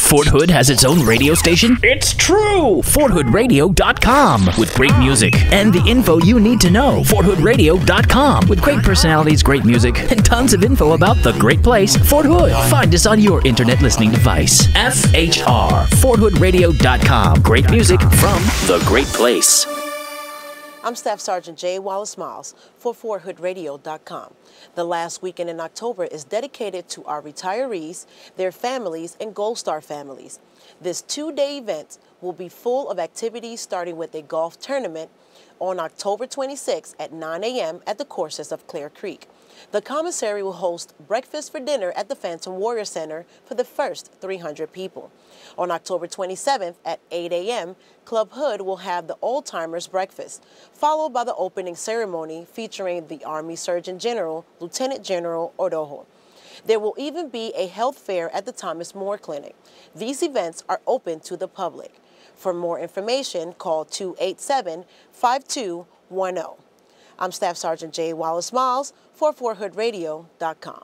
Fort Hood has its own radio station? It's true! FortHoodRadio.com with great music and the info you need to know. FortHoodRadio.com with great personalities, great music, and tons of info about the great place, Fort Hood. Find us on your internet listening device. FHR, FortHoodRadio.com. Great music from the great place. I'm Staff Sergeant J. Wallace Miles for FortHoodRadio.com. The last weekend in October is dedicated to our retirees, their families, and Gold Star families. This two-day event will be full of activities starting with a golf tournament on October 26 at 9 a.m. at the courses of Clear Creek. The commissary will host breakfast for dinner at the Phantom Warrior Center for the first 300 people. On October 27th at 8 a.m., Club Hood will have the Old Timers Breakfast, followed by the opening ceremony featuring the Army Surgeon General, Lieutenant General Ordojo. There will even be a health fair at the Thomas More Clinic. These events are open to the public. For more information, call 287-5210. I'm Staff Sergeant J. Wallace Miles for FortHoodRadio.com.